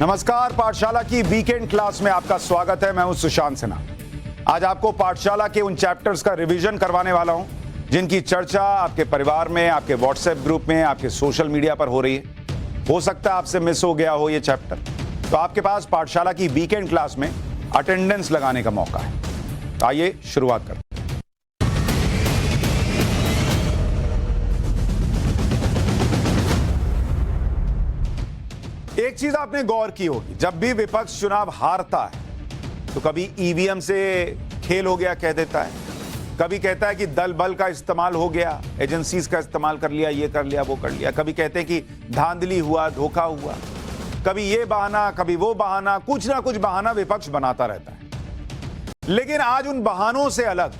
नमस्कार, पाठशाला की वीकेंड क्लास में आपका स्वागत है। मैं हूं सुशांत सिन्हा। आज आपको पाठशाला के उन चैप्टर्स का रिवीजन करवाने वाला हूं जिनकी चर्चा आपके परिवार में, आपके व्हाट्सएप ग्रुप में, आपके सोशल मीडिया पर हो रही है। हो सकता है आपसे मिस हो गया हो ये चैप्टर, तो आपके पास पाठशाला की वीकेंड क्लास में अटेंडेंस लगाने का मौका है। आइए शुरुआत करते हैं। एक चीज आपने गौर की होगी, जब भी विपक्ष चुनाव हारता है तो कभी ईवीएम से खेल हो गया कह देता है, कभी कहता है कि दल बल का इस्तेमाल हो गया, एजेंसीज का इस्तेमाल कर लिया, ये कर लिया, वो कर लिया, कभी कहते हैं कि धांधली हुआ, धोखा हुआ, कभी ये बहाना, कभी वो बहाना, कुछ ना कुछ बहाना विपक्ष बनाता रहता है। लेकिन आज उन बहानों से अलग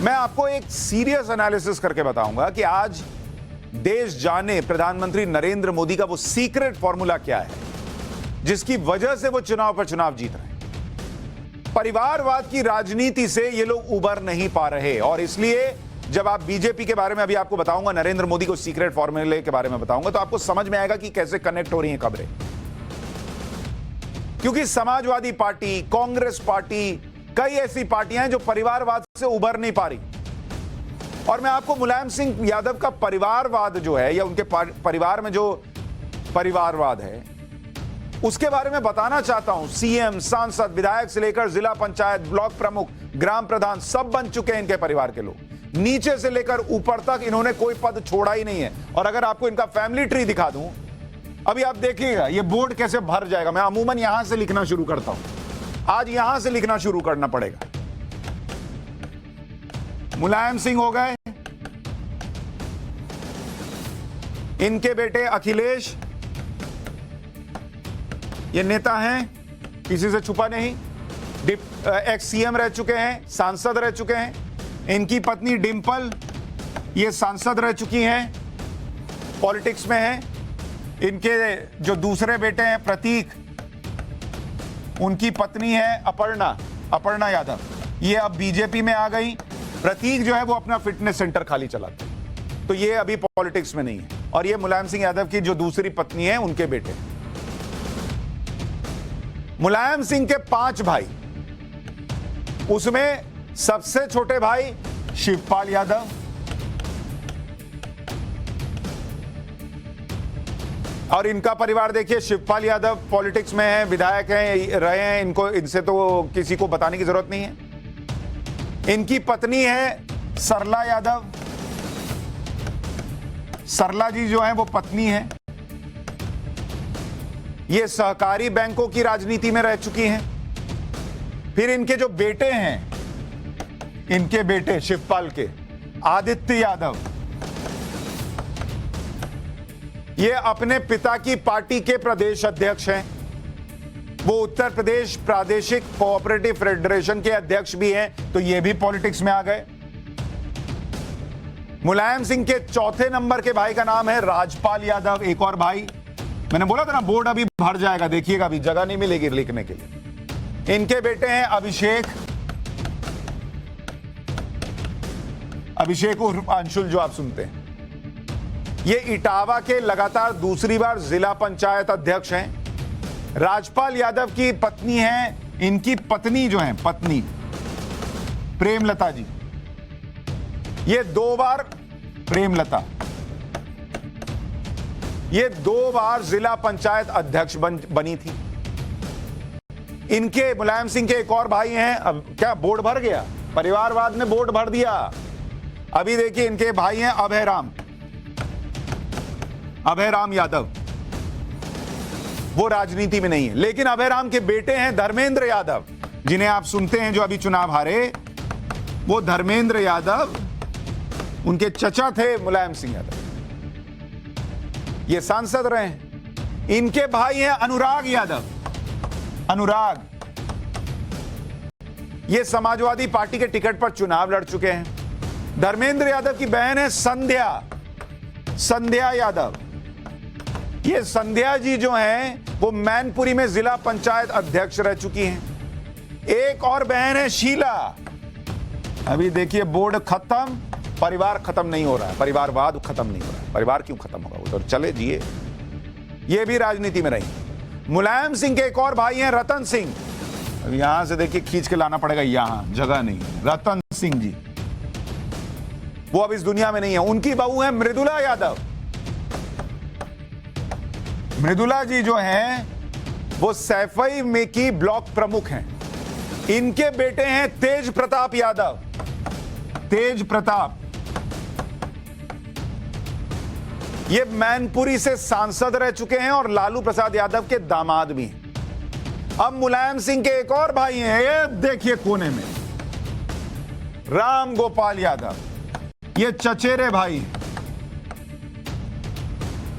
मैं आपको एक सीरियस एनालिसिस करके बताऊंगा कि आज देश जाने प्रधानमंत्री नरेंद्र मोदी का वो सीक्रेट फॉर्मूला क्या है जिसकी वजह से वो चुनाव पर चुनाव जीत रहे हैं। परिवारवाद की राजनीति से ये लोग उबर नहीं पा रहे, और इसलिए जब आप बीजेपी के बारे में अभी आपको बताऊंगा, नरेंद्र मोदी को सीक्रेट फॉर्मूले के बारे में बताऊंगा, तो आपको समझ में आएगा कि कैसे कनेक्ट हो रही हैं खबरें। क्योंकि समाजवादी पार्टी, कांग्रेस पार्टी, कई ऐसी पार्टियां हैं जो परिवारवाद से उबर नहीं पा रही। और मैं आपको मुलायम सिंह यादव का परिवारवाद जो है, या उनके परिवार में जो परिवारवाद है, उसके बारे में बताना चाहता हूं। सीएम, सांसद, विधायक से लेकर जिला पंचायत, ब्लॉक प्रमुख, ग्राम प्रधान सब बन चुके हैं इनके परिवार के लोग। नीचे से लेकर ऊपर तक इन्होंने कोई पद छोड़ा ही नहीं है। और अगर आपको इनका फैमिली ट्री दिखा दूं, अभी आप देखिएगा ये बोर्ड कैसे भर जाएगा। मैं अमूमन यहां से लिखना शुरू करता हूं, आज यहां से लिखना शुरू करना पड़ेगा। मुलायम सिंह हो गए, इनके बेटे अखिलेश, ये नेता हैं, किसी से छुपा नहीं, एक्स सीएम रह चुके हैं, सांसद रह चुके हैं। इनकी पत्नी डिंपल, ये सांसद रह चुकी हैं, पॉलिटिक्स में हैं। इनके जो दूसरे बेटे हैं प्रतीक, उनकी पत्नी है अपर्णा यादव, ये अब बीजेपी में आ गई। प्रतीक जो है वो अपना फिटनेस सेंटर खाली चलाते हैं, तो ये अभी पॉलिटिक्स में नहीं है। और ये मुलायम सिंह यादव की जो दूसरी पत्नी है, उनके बेटे। मुलायम सिंह के 5 भाई, उसमें सबसे छोटे भाई शिवपाल यादव, और इनका परिवार देखिए, शिवपाल यादव पॉलिटिक्स में है, विधायक हैं, रहे हैं, इनसे तो किसी को बताने की जरूरत नहीं है। इनकी पत्नी है सरला यादव, सरला जी जो है वो पत्नी है, ये सहकारी बैंकों की राजनीति में रह चुकी हैं। फिर इनके जो बेटे हैं, इनके बेटे शिवपाल के, आदित्य यादव, ये अपने पिता की पार्टी के प्रदेश अध्यक्ष हैं। वो उत्तर प्रदेश प्रादेशिक कोऑपरेटिव फेडरेशन के अध्यक्ष भी हैं, तो ये भी पॉलिटिक्स में आ गए। मुलायम सिंह के चौथे नंबर के भाई का नाम है राजपाल यादव, एक और भाई। मैंने बोला था ना बोर्ड अभी भर जाएगा, देखिएगा, अभी जगह नहीं मिलेगी लिखने के लिए। इनके बेटे हैं अभिषेक उर्फ अंशुल, जो आप सुनते हैं। ये इटावा के लगातार दूसरी बार जिला पंचायत अध्यक्ष हैं। राजपाल यादव की पत्नी है, इनकी पत्नी जो है, पत्नी प्रेमलता जी, ये 2 बार प्रेमलता, ये 2 बार जिला पंचायत अध्यक्ष बनी थी। इनके मुलायम सिंह के एक और भाई हैं। अब क्या बोर्ड भर गया, परिवारवाद ने बोर्ड भर दिया। अभी देखिए इनके भाई हैं अभय राम यादव, वो राजनीति में नहीं है। लेकिन अभय राम के बेटे हैं धर्मेंद्र यादव, जिन्हें आप सुनते हैं, जो अभी चुनाव हारे, वो धर्मेंद्र यादव, उनके चचा थे मुलायम सिंह यादव, ये सांसद रहे हैं। इनके भाई हैं अनुराग यादव, ये समाजवादी पार्टी के टिकट पर चुनाव लड़ चुके हैं। धर्मेंद्र यादव की बहन है संध्या यादव, ये संध्या जी जो हैं वो मैनपुरी में जिला पंचायत अध्यक्ष रह चुकी हैं। एक और बहन है शीला। अभी देखिए बोर्ड खत्म, परिवार खत्म नहीं हो रहा है, परिवारवाद खत्म नहीं हो रहा है। परिवार क्यों खत्म होगा, उधर चले जिए। ये भी राजनीति में रही। मुलायम सिंह के एक और भाई हैं रतन सिंह, अब यहां से देखिए खींच के लाना पड़ेगा, यहां जगह नहीं है। रतन सिंह जी वो अब इस दुनिया में नहीं है। उनकी बहू है मृदुला यादव। मृदुला जी जो हैं वो सैफई में की ब्लॉक प्रमुख हैं। इनके बेटे हैं तेज प्रताप यादव। तेज प्रताप ये मैनपुरी से सांसद रह चुके हैं और लालू प्रसाद यादव के दामाद भी हैं। अब मुलायम सिंह के एक और भाई हैं, ये देखिए कोने में, राम गोपाल यादव। ये चचेरे भाई हैं,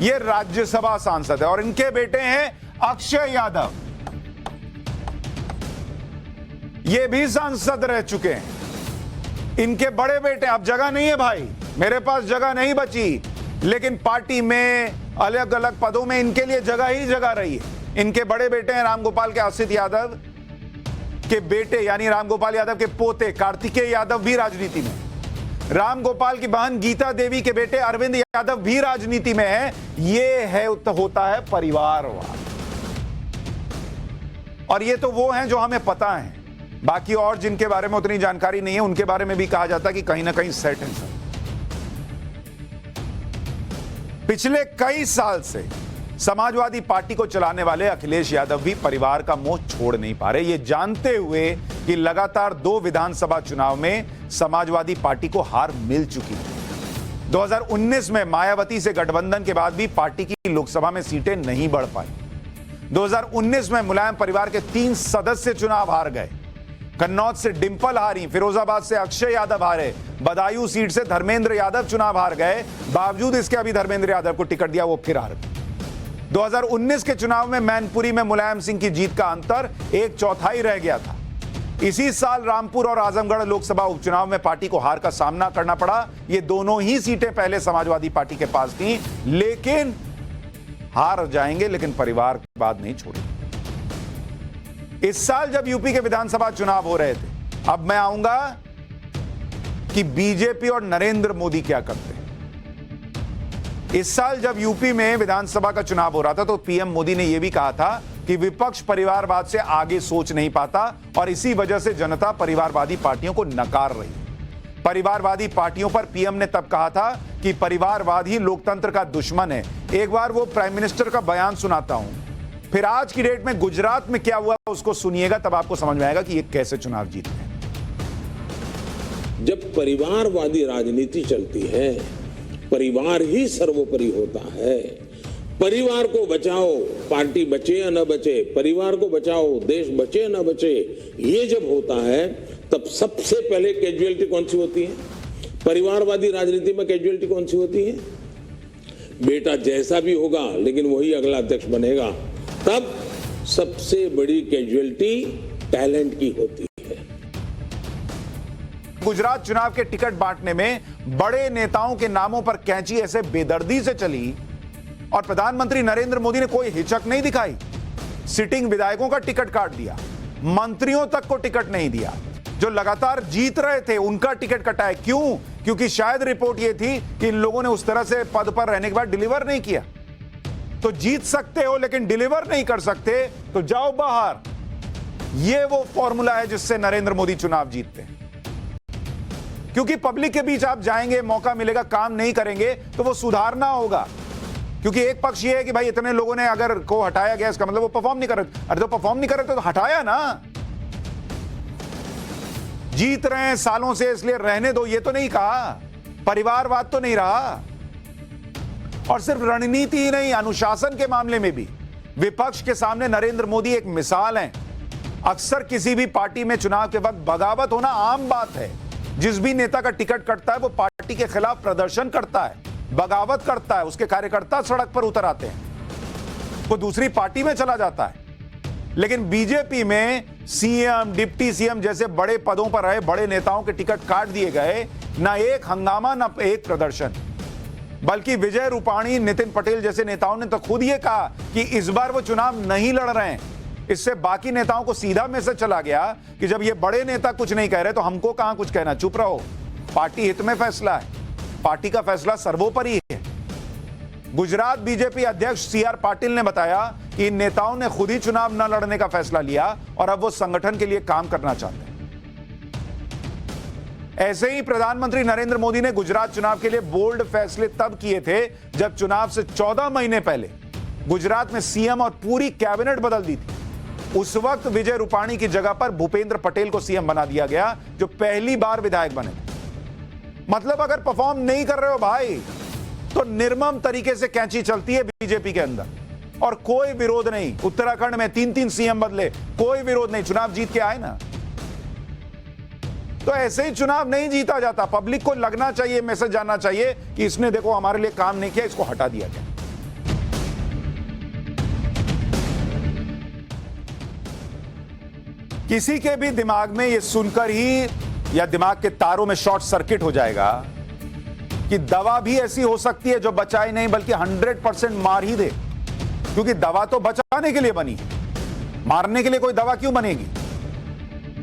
ये राज्यसभा सांसद है और इनके बेटे हैं अक्षय यादव। ये भी सांसद रह चुके हैं। इनके बड़े बेटे, अब जगह नहीं है भाई, मेरे पास जगह नहीं बची, लेकिन पार्टी में अलग अलग पदों में इनके लिए जगह ही जगह रही है। इनके बड़े बेटे हैं रामगोपाल के असित यादव के बेटे यानी रामगोपाल यादव के पोते कार्तिकेय यादव भी राजनीति में। रामगोपाल की बहन गीता देवी के बेटे अरविंद यादव भी राजनीति में है। ये है होता है परिवारवाद। और ये तो वो हैं जो हमें पता है, बाकी और जिनके बारे में उतनी जानकारी नहीं है उनके बारे में भी कहा जाता है कि कहीं ना कहीं सेट है। पिछले कई साल से समाजवादी पार्टी को चलाने वाले अखिलेश यादव भी परिवार का मोह छोड़ नहीं पा रहे, ये जानते हुए कि लगातार 2 विधानसभा चुनाव में समाजवादी पार्टी को हार मिल चुकी है। 2019 में मायावती से गठबंधन के बाद भी पार्टी की लोकसभा में सीटें नहीं बढ़ पाई। 2019 में मुलायम परिवार के 3 सदस्य चुनाव हार गए। कन्नौज से डिंपल हारी, फिरोजाबाद से अक्षय यादव हारे, बदायूं सीट से धर्मेंद्र यादव चुनाव हार गए। बावजूद इसके अभी धर्मेंद्र यादव को टिकट दिया, वो फिर हार गए। 2019 के चुनाव में मैनपुरी में मुलायम सिंह की जीत का अंतर 1/4 रह गया था। इसी साल रामपुर और आजमगढ़ लोकसभा उपचुनाव में पार्टी को हार का सामना करना पड़ा। ये दोनों ही सीटें पहले समाजवादी पार्टी के पास थीं, लेकिन हार जाएंगे लेकिन परिवार की बात नहीं छोड़ेंगे। इस साल जब यूपी के विधानसभा चुनाव हो रहे थे, अब मैं आऊंगा कि बीजेपी और नरेंद्र मोदी क्या करते हैं। इस साल जब यूपी में विधानसभा का चुनाव हो रहा था तो पीएम मोदी ने यह भी कहा था कि विपक्ष परिवारवाद से आगे सोच नहीं पाता और इसी वजह से जनता परिवारवादी पार्टियों को नकार रही है। परिवारवादी पार्टियों पर पीएम ने तब कहा था कि परिवारवाद ही लोकतंत्र का दुश्मन है। एक बार वो प्राइम मिनिस्टर का बयान सुनाता हूं, फिर आज की डेट में गुजरात में क्या हुआ उसको सुनिएगा, तब आपको समझ में आएगा कि ये कैसे चुनाव जीतते हैं। जब परिवारवादी राजनीति चलती है, परिवार ही सर्वोपरि होता है। परिवार को बचाओ, पार्टी बचे या न बचे, परिवार को बचाओ, देश बचे या न बचे, ये जब होता है तब सबसे पहले कैजुअलिटी कौन सी होती है? परिवारवादी राजनीति में कैजुअलिटी कौन सी होती है? बेटा जैसा भी होगा लेकिन वही अगला अध्यक्ष बनेगा। तब सबसे बड़ी कैजुअलिटी टैलेंट की होती है। गुजरात चुनाव के टिकट बांटने में बड़े नेताओं के नामों पर कैंची ऐसे बेदर्दी से चली और प्रधानमंत्री नरेंद्र मोदी ने कोई हिचक नहीं दिखाई। सिटिंग विधायकों का टिकट काट दिया, मंत्रियों तक को टिकट नहीं दिया। जो लगातार जीत रहे थे उनका टिकट कटा है। क्यों? क्योंकि शायद रिपोर्ट यह थी कि इन लोगों ने उस तरह से पद पर रहने के बाद डिलीवर नहीं किया। तो जीत सकते हो लेकिन डिलीवर नहीं कर सकते तो जाओ बाहर। यह वो फॉर्मूला है जिससे नरेंद्र मोदी चुनाव जीतते हैं। क्योंकि पब्लिक के बीच आप जाएंगे, मौका मिलेगा, काम नहीं करेंगे तो वो सुधारना होगा। क्योंकि एक पक्ष ये है कि भाई इतने लोगों ने अगर को हटाया गया इसका मतलब वो परफॉर्म नहीं कर रहे। अरे तो परफॉर्म नहीं कर रहे तो हटाया ना। जीत रहे हैं सालों से इसलिए रहने दो, ये तो नहीं कहा। परिवारवाद तो नहीं रहा। और सिर्फ रणनीति ही नहीं, अनुशासन के मामले में भी विपक्ष के सामने नरेंद्र मोदी एक मिसाल है। अक्सर किसी भी पार्टी में चुनाव के वक्त बगावत होना आम बात है। जिस भी नेता का टिकट कटता है वो पार्टी के खिलाफ प्रदर्शन करता है, बगावत करता है, उसके कार्यकर्ता सड़क पर उतर आते हैं, वो दूसरी पार्टी में चला जाता है। लेकिन बीजेपी में सीएम, डिप्टी सीएम जैसे बड़े पदों पर रहे बड़े नेताओं के टिकट काट दिए गए। ना एक हंगामा, ना एक प्रदर्शन, बल्कि विजय रूपाणी, नितिन पटेल जैसे नेताओं ने तो खुद ये कहा कि इस बार वो चुनाव नहीं लड़ रहे हैं। इससे बाकी नेताओं को सीधा मैसेज चला गया कि जब ये बड़े नेता कुछ नहीं कह रहे तो हमको कहां कुछ कहना, चुप रहो। पार्टी हित में फैसला है, पार्टी का फैसला सर्वोपरि है। गुजरात बीजेपी अध्यक्ष सीआर पाटिल ने बताया कि इन नेताओं ने खुद ही चुनाव न लड़ने का फैसला लिया और अब वो संगठन के लिए काम करना चाहते हैं। ऐसे ही प्रधानमंत्री नरेंद्र मोदी ने गुजरात चुनाव के लिए बोल्ड फैसले तब किए थे जब चुनाव से 14 महीने पहले गुजरात में सीएम और पूरी कैबिनेट बदल दी थी। उस वक्त विजय रूपाणी की जगह पर भूपेंद्र पटेल को सीएम बना दिया गया, जो पहली बार विधायक बने थे। मतलब अगर परफॉर्म नहीं कर रहे हो भाई तो निर्मम तरीके से कैंची चलती है बीजेपी के अंदर और कोई विरोध नहीं। उत्तराखंड में 3-3 सीएम बदले, कोई विरोध नहीं, चुनाव जीत के आए ना। तो ऐसे ही चुनाव नहीं जीता जाता। पब्लिक को लगना चाहिए, मैसेज जाना चाहिए कि इसने देखो हमारे लिए काम नहीं किया, इसको हटा दिया गया। किसी के भी दिमाग में यह सुनकर ही या दिमाग के तारों में शॉर्ट सर्किट हो जाएगा कि दवा भी ऐसी हो सकती है जो बचाए नहीं बल्कि 100% मार ही दे, क्योंकि दवा तो बचाने के लिए बनी है, मारने के लिए कोई दवा क्यों बनेगी?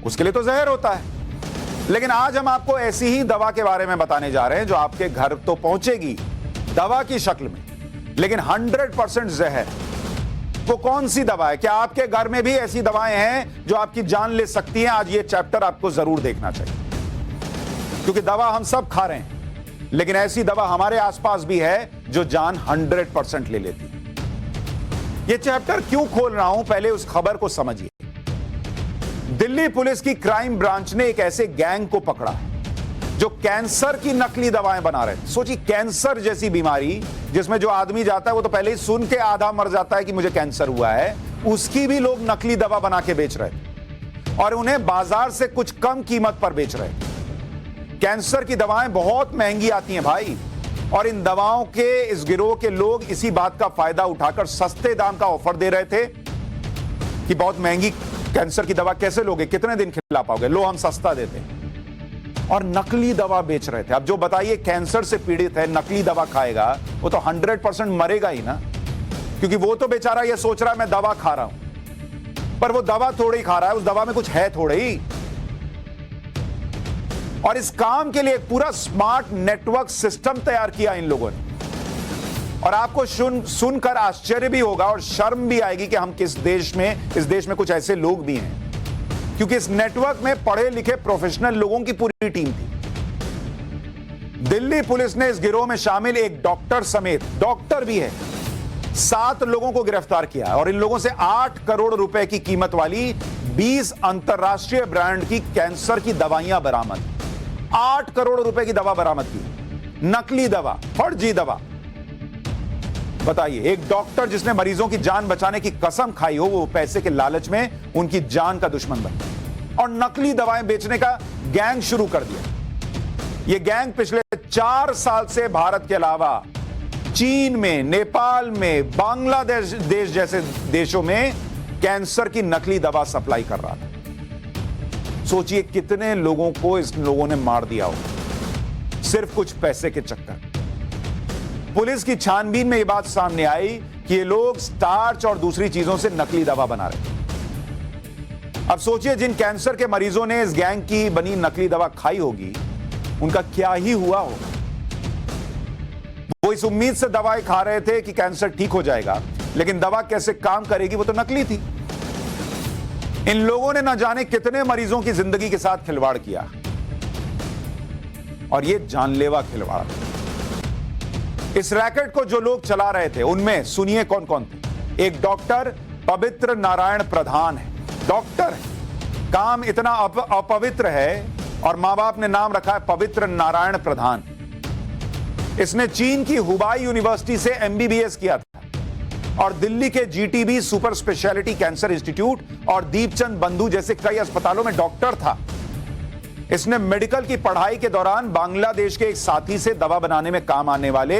उसके लिए तो जहर होता है। लेकिन आज हम आपको ऐसी ही दवा के बारे में बताने जा रहे हैं जो आपके घर तो पहुंचेगी दवा की शक्ल में, लेकिन 100% जहर। वो कौन सी दवा है? क्या आपके घर में भी ऐसी दवाएं हैं जो आपकी जान ले सकती हैं? आज ये चैप्टर आपको जरूर देखना चाहिए, क्योंकि दवा हम सब खा रहे हैं, लेकिन ऐसी दवा हमारे आसपास भी है जो जान 100% ले लेती है। ये चैप्टर क्यों खोल रहा हूं, पहले उस खबर को समझिए। दिल्ली पुलिस की क्राइम ब्रांच ने एक ऐसे गैंग को पकड़ा है जो कैंसर की नकली दवाएं बना रहे थे। सोचिए, कैंसर जैसी बीमारी जिसमें जो आदमी जाता है वो तो पहले ही सुन के आधा मर जाता है कि मुझे कैंसर हुआ है, उसकी भी लोग नकली दवा बना के बेच रहे थे और उन्हें बाजार से कुछ कम कीमत पर बेच रहे थे। कैंसर की दवाएं बहुत महंगी आती हैं भाई, और इन दवाओं के इस गिरोह के लोग इसी बात का फायदा उठाकर सस्ते दाम का ऑफर दे रहे थे कि बहुत महंगी कैंसर की दवा कैसे लोगे, कितने दिन खिला पाओगे, लो हम सस्ता देते हैं। और नकली दवा बेच रहे थे। अब जो बताइए कैंसर से पीड़ित है, नकली दवा खाएगा, वो तो 100% मरेगा ही ना, क्योंकि वो तो बेचारा ये सोच रहा है मैं दवा खा रहा हूं, पर वो दवा थोड़ी खा रहा है, उस दवा में कुछ है थोड़ी ही। और इस काम के लिए एक पूरा स्मार्ट नेटवर्क सिस्टम तैयार किया इन लोगों ने। और आपको सुनकर आश्चर्य भी होगा और शर्म भी आएगी कि हम इस देश में कुछ ऐसे लोग भी हैं, क्योंकि इस नेटवर्क में पढ़े लिखे प्रोफेशनल लोगों की पूरी टीम थी। दिल्ली पुलिस ने इस गिरोह में शामिल एक डॉक्टर समेत, डॉक्टर भी है, 7 लोगों को गिरफ्तार किया और इन लोगों से 8 करोड़ रुपए की कीमत वाली 20 अंतरराष्ट्रीय ब्रांड की कैंसर की दवाइयां बरामद। 8 करोड़ रुपए की दवा बरामद की, नकली दवा, फर्जी दवा। बताइए, एक डॉक्टर जिसने मरीजों की जान बचाने की कसम खाई हो, वो पैसे के लालच में उनकी जान का दुश्मन बन और नकली दवाएं बेचने का गैंग शुरू कर दिया। यह गैंग पिछले 4 साल से भारत के अलावा चीन में, नेपाल में, बांग्लादेश जैसे देशों में कैंसर की नकली दवा सप्लाई कर रहा था। सोचिए कितने लोगों को इस लोगों ने मार दिया हो, सिर्फ कुछ पैसे के चक्कर। पुलिस की छानबीन में यह बात सामने आई कि ये लोग स्टार्च और दूसरी चीजों से नकली दवा बना रहे थे। अब सोचिए, जिन कैंसर के मरीजों ने इस गैंग की बनी नकली दवा खाई होगी, उनका क्या ही हुआ होगा। वो इस उम्मीद से दवाएं खा रहे थे कि कैंसर ठीक हो जाएगा, लेकिन दवा कैसे काम करेगी वो तो नकली थी। इन लोगों ने न जाने कितने मरीजों की जिंदगी के साथ खिलवाड़ किया, और ये जानलेवा खिलवाड़। इस रैकेट को जो लोग चला रहे थे उनमें सुनिए कौन कौन थे। एक डॉक्टर पवित्र नारायण प्रधान है, डॉक्टर है, काम इतना अपवित्र है और मां बाप ने नाम रखा है पवित्र नारायण प्रधान। इसने चीन की हुबाई यूनिवर्सिटी से एमबीबीएस किया था और दिल्ली के GTB super speciality cancer institute और दीपचंद बंधु जैसे कई अस्पतालों में डॉक्टर था। इसने मेडिकल की पढ़ाई के दौरान बांग्लादेश के एक साथी से दवा बनाने में काम आने वाले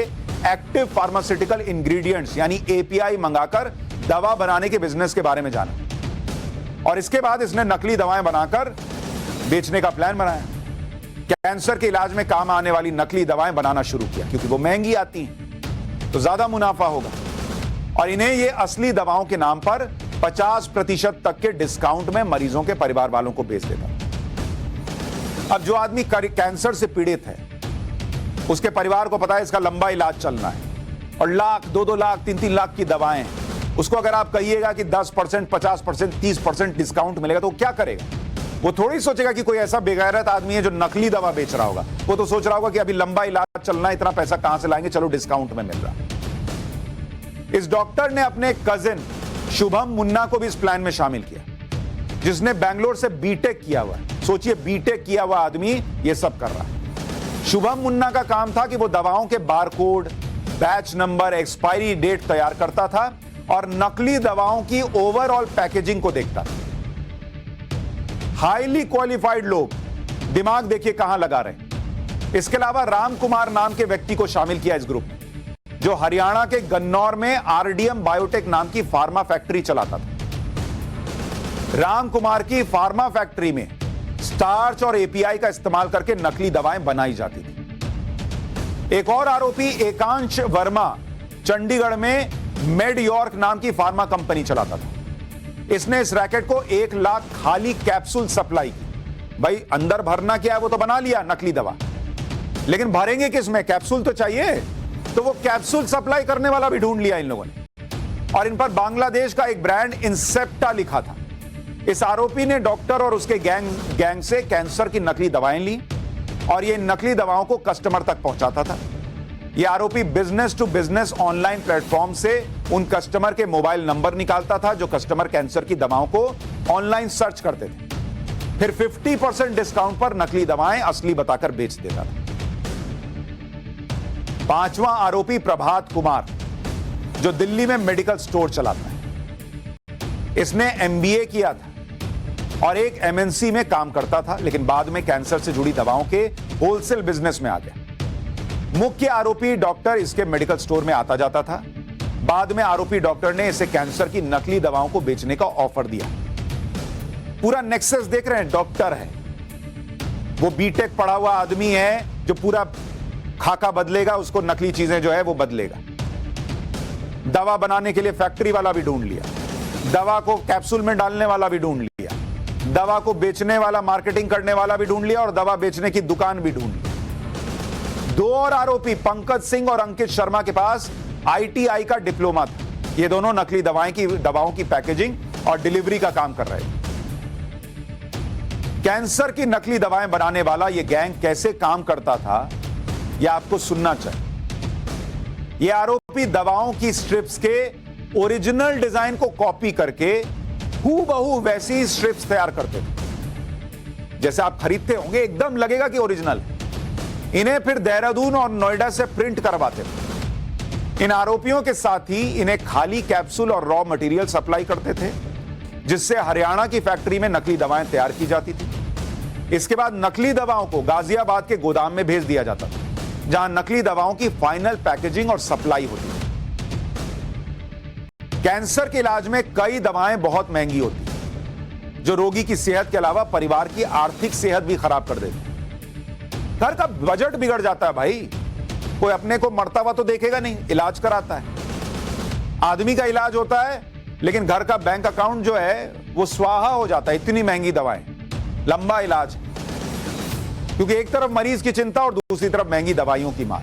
एक्टिव फार्मास्यूटिकल इंग्रेडिएंट्स यानी एपीआई मंगाकर दवा बनाने के बिजनेस के बारे में जाना, और इसके बाद इसने नकली दवाएं बनाकर बेचने का प्लान बनाया। कैंसर के इलाज में काम आने वाली नकली दवाएं बनाना शुरू किया, क्योंकि वो महंगी आती हैं तो ज्यादा मुनाफा होगा, और इन्हें ये असली दवाओं के नाम पर 50% तक के डिस्काउंट में मरीजों के परिवार वालों को बेच देता। अब जो आदमी कैंसर से पीड़ित है, उसके परिवार को पता है इसका लंबा इलाज चलना है, और लाख 2-2 लाख 3-3 लाख की दवाएं, उसको अगर आप कहिएगा कि 10%, 50%, 30% डिस्काउंट मिलेगा तो वो क्या करेगा? वो थोड़ी सोचेगा कि कोई ऐसा बेगैरत आदमी है जो नकली दवा बेच रहा होगा। वो तो सोच रहा होगा कि अभी लंबा इलाज चलना है, इतना पैसा कहां से लाएंगे, चलो डिस्काउंट में मिल रहा। इस डॉक्टर ने अपने कजिन शुभम मुन्ना को भी इस प्लान में शामिल किया, जिसने बैंगलोर से बीटेक किया हुआ है। सोचिए, बीटेक किया हुआ आदमी ये सब कर रहा है। शुभम मुन्ना का काम था कि वो दवाओं के barcode, batch number, expiry date तैयार करता था और नकली दवाओं की ओवरऑल पैकेजिंग को देखता था। हाईली क्वालिफाइड लोग, दिमाग देखिए कहां लगा रहे। इसके अलावा राम कुमार नाम के व्यक्ति को शामिल किया इस ग्रुप में, जो हरियाणा के गन्नौर में आरडीएम बायोटेक नाम की फार्मा फैक्ट्री चलाता था। राम कुमार की फार्मा फैक्ट्री में स्टार्च और एपीआई का इस्तेमाल करके नकली दवाएं बनाई जाती थी। एक और आरोपी एकांश वर्मा चंडीगढ़ में मेडयॉर्क नाम की फार्मा कंपनी चलाता था। इसने इस रैकेट को 1 लाख खाली कैप्सूल सप्लाई की। भाई अंदर भरना क्या है वो तो बना लिया, नकली दवा, लेकिन भरेंगे किसमें? कैप्सूल तो चाहिए। तो वो कैप्सूल सप्लाई करने वाला भी ढूंढ लिया इन लोगों ने, और इन पर बांग्लादेश का एक ब्रांड इंसेप्टा लिखा था। इस आरोपी ने डॉक्टर और उसके गैंग से कैंसर की नकली दवाएं ली और ये नकली दवाओं को कस्टमर तक पहुंचाता था। ये आरोपी business to business online platform से उन कस्टमर के मोबाइल नंबर निकालता था जो कस्टमर कैंसर की दवाओं को ऑनलाइन सर्च करते थे। फिर 50% डिस्काउंट पर नकली दवाएं असली बताकर बेच देता था। 5वां आरोपी प्रभात कुमार, जो दिल्ली में मेडिकल स्टोर चलाता है। इसने एमबीए किया था और एक एमएनसी में काम करता था, लेकिन बाद में कैंसर से जुड़ी दवाओं के होलसेल बिजनेस में आ गया। मुख्य आरोपी डॉक्टर इसके मेडिकल स्टोर में आता जाता था। बाद में आरोपी डॉक्टर ने इसे कैंसर की नकली दवाओं को बेचने का ऑफर दिया। पूरा नेक्सस देख रहे हैं, डॉक्टर है, वो बीटेक पढ़ा हुआ आदमी है जो पूरा खाका बदलेगा, उसको नकली चीजें जो है वो बदलेगा। दवा बनाने के लिए फैक्ट्री वाला भी ढूंढ लिया, दवा को कैप्सूल में डालने वाला भी ढूंढ लिया, दवा को बेचने वाला, मार्केटिंग करने वाला भी ढूंढ लिया और दवा बेचने की दुकान भी ढूंढ ली। 2 और आरोपी पंकज सिंह और अंकित शर्मा के पास आईटीआई का डिप्लोमा था। ये दोनों नकली दवाओं की पैकेजिंग और डिलीवरी का काम कर रहे थे। कैंसर की नकली दवाएं बनाने वाला ये गैंग कैसे काम करता था, यह आपको सुनना चाहिए। ये आरोपी दवाओं की स्ट्रिप्स के ओरिजिनल डिजाइन को कॉपी करके हूबहू वैसी स्ट्रिप्स तैयार करते थे। जैसे आप खरीदते होंगे, एकदम लगेगा कि ओरिजिनल। इन्हें फिर देहरादून और नोएडा से प्रिंट करवाते थे। इन आरोपियों के साथ ही इन्हें खाली कैप्सूल और रॉ मटेरियल सप्लाई करते थे, जिससे हरियाणा की फैक्ट्री में नकली दवाएं तैयार की जाती थी। इसके बाद नकली दवाओं को गाजियाबाद के गोदाम में भेज दिया जाता था, जहां नकली दवाओं की फाइनल पैकेजिंग और सप्लाई होती थी। कैंसर के इलाज में कई दवाएं बहुत महंगी होती हैं, जो रोगी की सेहत के अलावा परिवार की आर्थिक सेहत भी खराब कर देती है। घर का बजट बिगड़ जाता है भाई। कोई अपने को मरता हुआ तो देखेगा नहीं, इलाज कराता है। आदमी का इलाज होता है, लेकिन घर का बैंक अकाउंट जो है वो स्वाहा हो जाता है। इतनी महंगी दवाएं, लंबा इलाज, क्योंकि एक तरफ मरीज की चिंता और दूसरी तरफ महंगी दवाइयों की मार।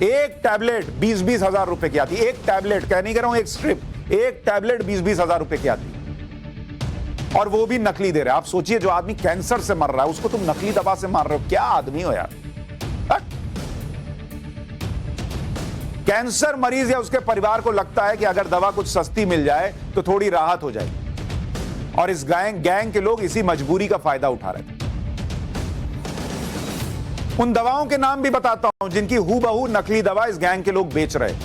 एक टैबलेट 20-20 हजार रुपए की आती है। एक टैबलेट, कह नहीं कर रहा हूं, एक स्ट्रिप, एक टैबलेट 20-20 हजार रुपए की आती है, और वो भी नकली दे रहे हैं। आप सोचिए, जो आदमी कैंसर से मर रहा है उसको तुम नकली दवा से मार रहे हो। क्या आदमी हो यार। कैंसर मरीज या उसके परिवार को लगता है कि अगर दवा कुछ सस्ती मिल जाए तो थोड़ी राहत हो जाएगी, और इस गैंग के लोग इसी मजबूरी का फायदा उठा रहे थे। उन दवाओं के नाम भी बताता हूं जिनकी हूबहू नकली दवा इस गैंग के लोग बेच रहे हैं।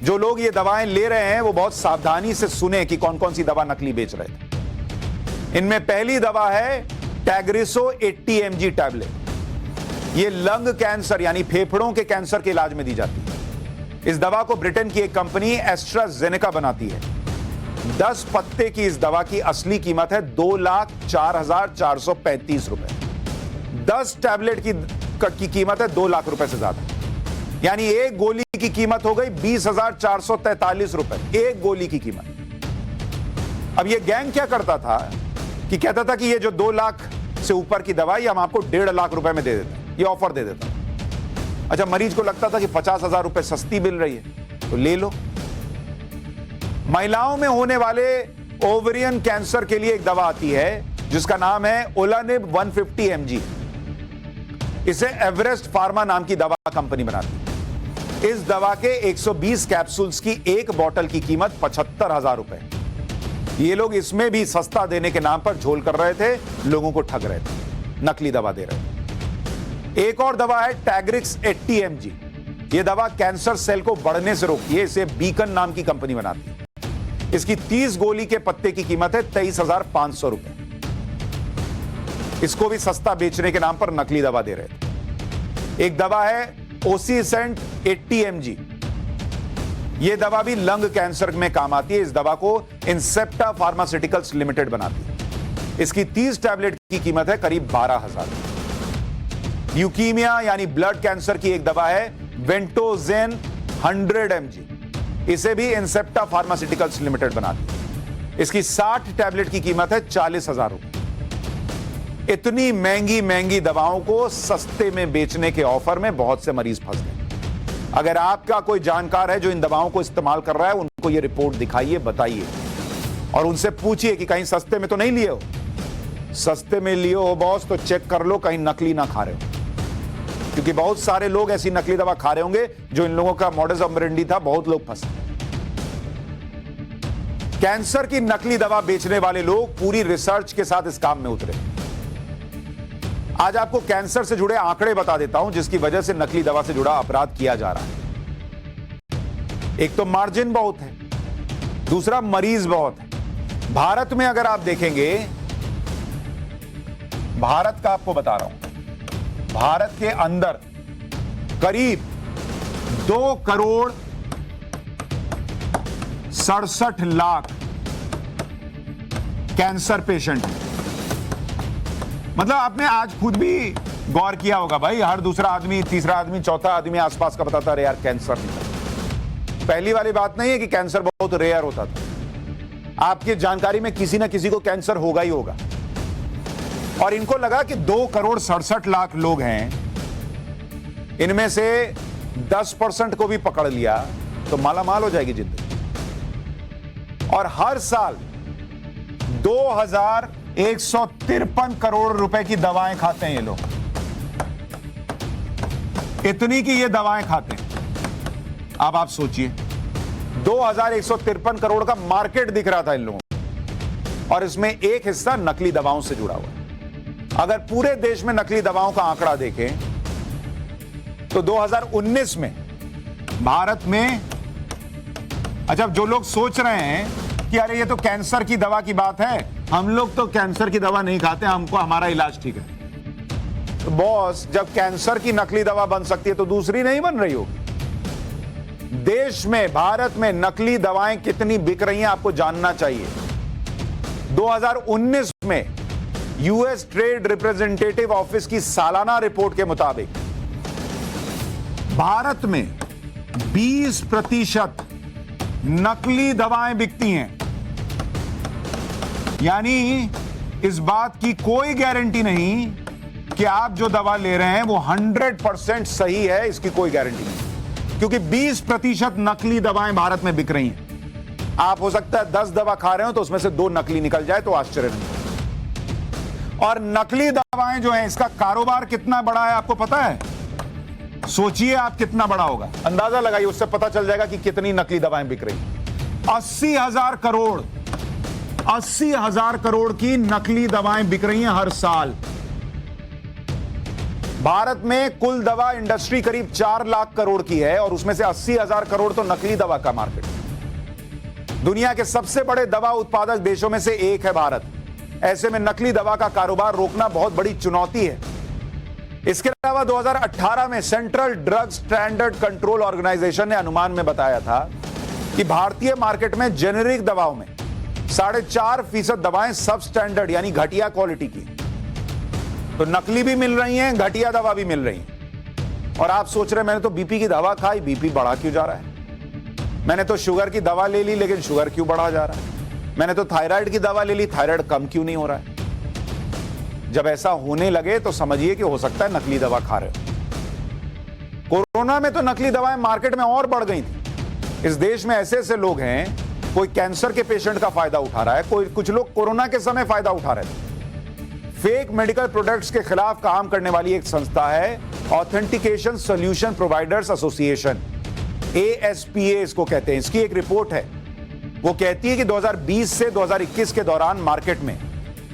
जो लोग ये दवाएं ले रहे हैं वो बहुत सावधानी से सुने कि कौन कौन सी दवा नकली बेच रहे थे। इनमें पहली दवा है टैग्रिसो 80 mg टैबलेट। ये लंग कैंसर यानी फेफड़ों के कैंसर के इलाज में दी जाती है। इस दवा को ब्रिटेन की एक कंपनी एस्ट्राजेनेका बनाती है। 10 पत्ते की इस दवा की असली कीमत है 2,04,435 रुपए। 10 टैबलेट की कीमत है 2 लाख रुपए से ज्यादा, यानी एक गोली की कीमत हो गई 20,443 रुपए, एक गोली की कीमत। अब ये गैंग क्या करता था कि कहता था कि ये जो 2 लाख से ऊपर की दवाई हम आपको 1.5 लाख रुपए में दे देते हैं, ये ऑफर दे देता। अच्छा, मरीज को लगता था कि 50,000 रुपए सस्ती मिल रही है तो ले लो। महिलाओं में होने वाले ओवेरियन कैंसर के लिए एक दवा आती है जिसका नाम है ओलानिब 150 mg। इसे एवरेस्ट फार्मा नाम की दवा कंपनी बनाती है। इस दवा के 120 कैप्सूल्स की एक बोतल की कीमत 75,000 रुपए। ये लोग इसमें भी सस्ता देने के नाम पर झोल कर रहे थे, लोगों को ठग रहे थे, नकली दवा दे रहे थे। एक और दवा है टैग्रिक्स 80 mg। यह दवा कैंसर सेल को बढ़ने से रोकती है। इसे बीकन नाम की कंपनी बनाती है। इसकी 30 गोली के पत्ते की कीमत है 23,500 रुपए। इसको भी सस्ता बेचने के नाम पर नकली दवा दे रहे थे। एक दवा है ओसीसेंट 80 mg। यह दवा भी लंग कैंसर में काम आती है। इस दवा को इंसेप्टा फार्मास्यूटिकल्स लिमिटेड बनाती है। इसकी 30 टैबलेट की कीमत है करीब 12,000। ल्यूकीमिया यानी ब्लड कैंसर की एक दवा है वेंटोजेन 100 mg। इसे भी इंसेप्टा फार्मास्यूटिकल्स लिमिटेड बनाती है। इसकी 60 टैबलेट की कीमत है 40,000 रुपए। इतनी महंगी महंगी दवाओं को सस्ते में बेचने के ऑफर में बहुत से मरीज फंस गए। अगर आपका कोई जानकार है जो इन दवाओं को इस्तेमाल कर रहा है, उनको यह रिपोर्ट दिखाइए, बताइए और उनसे पूछिए कि कहीं सस्ते में तो नहीं लिए हो। सस्ते में लिए हो बॉस तो चेक कर लो कहीं नकली ना खा रहे हो, क्योंकि बहुत सारे लोग ऐसी नकली दवा खा रहे होंगे जो इन लोगों का मॉडस ऑपरेंडी था। बहुत लोग फंसे। कैंसर की नकली दवा बेचने वाले लोग पूरी रिसर्च के साथ इस काम में उतरे। आज आपको कैंसर से जुड़े आंकड़े बता देता हूं जिसकी वजह से नकली दवा से जुड़ा अपराध किया जा रहा है। एक तो मार्जिन बहुत है, दूसरा मरीज बहुत है। भारत में अगर आप देखेंगे, भारत का आपको बता रहा हूं, भारत के अंदर करीब 2 करोड़ 67 लाख कैंसर पेशेंट हैं। मतलब आपने आज खुद भी गौर किया होगा भाई, हर दूसरा आदमी, तीसरा आदमी, चौथा आदमी आसपास का बताता है यार कैंसर नहीं। पहली वाली बात नहीं है कि कैंसर बहुत रेयर होता था। आपकी जानकारी में किसी ना किसी को कैंसर होगा ही होगा। और इनको लगा कि 2 करोड़ 67 लाख लोग हैं, इनमें से 10% को भी पकड़ लिया तो मालामाल हो जाएगी जिंदगी। और हर साल 2,153 करोड़ रुपए की दवाएं खाते हैं ये लोग। इतनी की ये दवाएं खाते हैं। अब आप सोचिए, 2,153 करोड़ का मार्केट दिख रहा था इन लोगों को, और इसमें एक हिस्सा नकली दवाओं से जुड़ा हुआ है। अगर पूरे देश में नकली दवाओं का आंकड़ा देखें तो 2019 में भारत में, अच्छा जो लोग सोच रहे हैं कि अरे ये तो कैंसर की दवा की बात है, हम लोग तो कैंसर की दवा नहीं खाते, हमको हमारा इलाज ठीक है। तो बॉस, जब कैंसर की नकली दवा बन सकती है तो दूसरी नहीं बन रही होगी। देश में, भारत में नकली दवाएं कितनी बिक रही हैं आपको जानना चाहिए। 2019 में यूएस ट्रेड रिप्रेजेंटेटिव ऑफिस की सालाना रिपोर्ट के मुताबिक भारत में 20% नकली दवाएं बिकती हैं। यानी इस बात की कोई गारंटी नहीं कि आप जो दवा ले रहे हैं वो 100% सही है, इसकी कोई गारंटी नहीं, क्योंकि 20% नकली दवाएं भारत में बिक रही हैं। आप हो सकता है 10 दवा खा रहे हो तो उसमें से 2 नकली निकल जाए तो आश्चर्य नहीं। और नकली दवाएं जो हैं, इसका कारोबार कितना बड़ा है आपको पता है? सोचिए आप कितना बड़ा होगा, अंदाजा लगाइए, उससे पता चल जाएगा कि कितनी नकली दवाएं बिक रही। 80,000 करोड़ की नकली दवाएं बिक रही हैं हर साल। भारत में कुल दवा इंडस्ट्री करीब 4 लाख करोड़ की है और उसमें से 80,000 करोड़ तो नकली दवा का मार्केट है। दुनिया के सबसे बड़े दवा उत्पादक देशों में से एक है भारत। ऐसे में नकली दवा का कारोबार रोकना बहुत बड़ी चुनौती है। इसके अलावा 2018 में central drug standard control organisation ने अनुमान में बताया था कि भारतीय मार्केट में जेनेरिक दवाओं में 4.5% दवाएं सब स्टैंडर्ड यानी घटिया क्वालिटी की। तो नकली भी मिल रही हैं, घटिया दवा भी मिल रही है। और आप सोच रहे मैंने तो बीपी की दवा खाई, बीपी बढ़ा क्यों जा रहा है? मैंने तो शुगर की दवा ले ली, लेकिन शुगर क्यों बढ़ा जा रहा है? मैंने तो थायराइड की दवा ले ली, थायराइड कम क्यों नहीं हो रहा है? जब ऐसा होने लगे तो समझिए कि हो सकता है नकली दवा खा रहे हो। कोरोना में तो नकली दवाएं मार्केट में और बढ़ गई थी। इस देश में ऐसे ऐसे लोग हैं, कोई कैंसर के पेशेंट का फायदा उठा रहा है, कुछ लोग कोरोना के समय फायदा उठा रहे थे। फेक मेडिकल प्रोडक्ट्स के खिलाफ काम करने वाली एक संस्था है authentication solution providers association, ASPA इसको कहते हैं। इसकी एक रिपोर्ट है, वो कहती है कि 2020 से 2021 के दौरान मार्केट में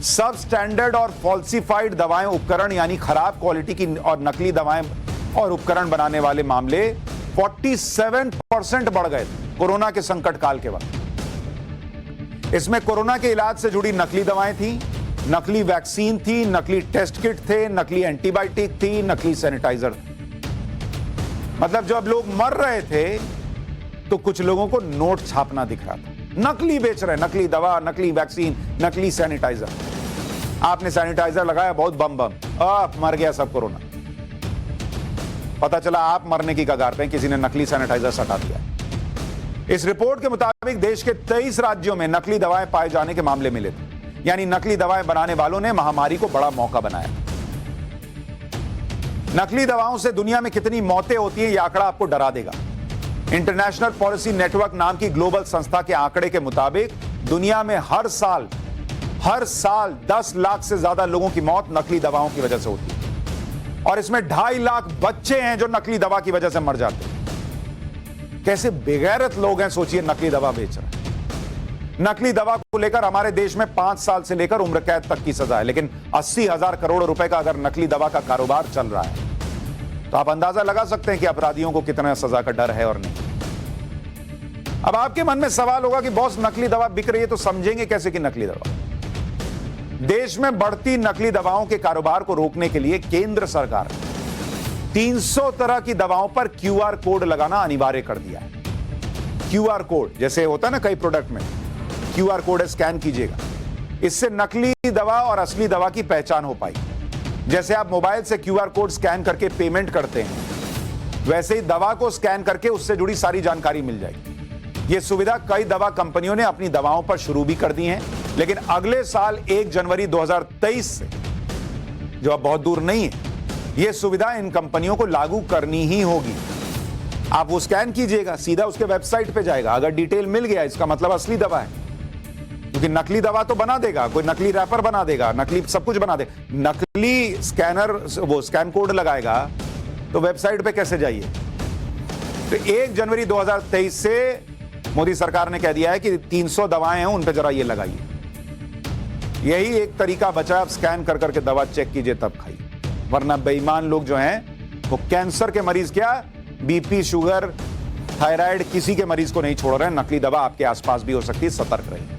सब स्टैंडर्ड और फॉल्सिफाइड दवाएं, उपकरण यानी खराब क्वालिटी की और नकली दवाएं और उपकरण बनाने वाले मामले 47% बढ़ गए कोरोना के संकट काल के वक्त। इसमें कोरोना के इलाज से जुड़ी नकली दवाएं थी, नकली वैक्सीन थी, नकली टेस्ट किट थे, नकली एंटीबायोटिक थी, नकली सैनिटाइजर। मतलब जब लोग मर रहे थे तो कुछ लोगों को नोट छापना दिख रहा था, नकली बेच रहे, नकली दवा, नकली वैक्सीन, नकली सैनिटाइजर। आपने सैनिटाइजर लगाया, बहुत बम बम, मर गया सब कोरोना। पता चला आप मरने की कगार पे, किसी ने नकली सैनिटाइजर सटा दिया। इस रिपोर्ट के मुताबिक देश के 23 राज्यों में नकली दवाएं पाए जाने के मामले मिले थे, यानी नकली दवाएं बनाने वालों ने महामारी को बड़ा मौका बनाया। नकली दवाओं से दुनिया में कितनी मौतें होती हैं, यह आंकड़ा आपको डरा देगा। इंटरनेशनल पॉलिसी नेटवर्क नाम की ग्लोबल संस्था के आंकड़े के मुताबिक दुनिया में हर साल 10 लाख से ज्यादा लोगों की मौत नकली दवाओं की वजह से होती है, और इसमें 2.5 लाख बच्चे हैं जो नकली दवा की वजह से मर जाते हैं। कैसे बेगैरत लोग हैं, सोचिए, नकली दवा बेच रहे हैं। नकली दवा को लेकर हमारे देश में 5 साल से लेकर उम्र कैद तक की सजा है, लेकिन 80,000 करोड़ रुपए का अगर नकली दवा का कारोबार चल रहा है तो आप अंदाजा लगा सकते हैं कि अपराधियों को कितना सजा का डर है और नहीं। अब आपके मन में सवाल होगा कि बॉस, नकली दवा बिक रही है तो समझेंगे कैसे कि नकली दवा? देश में बढ़ती नकली दवाओं के कारोबार को रोकने के लिए केंद्र सरकार 300 तरह की दवाओं पर QR कोड लगाना अनिवार्य कर दिया है। QR कोड जैसे होता है ना कई प्रोडक्ट में, QR कोड स्कैन कीजिएगा, इससे नकली दवा और असली दवा की पहचान हो पाई। जैसे आप मोबाइल से QR कोड स्कैन करके पेमेंट करते हैं, वैसे ही दवा को स्कैन करके उससे जुड़ी सारी जानकारी मिल जाएगी। यह सुविधा कई दवा कंपनियों ने अपनी दवाओं पर शुरू भी कर दी है, लेकिन अगले साल 1 जनवरी 2023 से, जो अब बहुत दूर नहीं है, यह सुविधा इन कंपनियों को लागू करनी ही होगी। आप वो स्कैन कीजिएगा, सीधा उसके वेबसाइट पे जाएगा, अगर डिटेल मिल गया इसका मतलब असली दवा है, क्योंकि नकली दवा तो बना देगा, कोई नकली रैपर बना देगा, नकली सब कुछ बना दे, नकली स्कैनर वो स्कैन कोड लगाएगा तो वेबसाइट पे कैसे जाइए? तो 1 जनवरी 2023 से मोदी सरकार ने कह दिया है कि 300 दवाएं हैं, उन पे जरा ये लगाइए। यही एक तरीका बचा, आप स्कैन कर करके दवा चेक कीजिए तब खाइए, वरना बेईमान लोग जो हैं वो कैंसर के मरीज क्या, BP, शुगर, थायराइड, किसी के मरीज को नहीं छोड़ रहे हैं। नकली दवा आपके आसपास भी हो सकती है, सतर्क रहिए।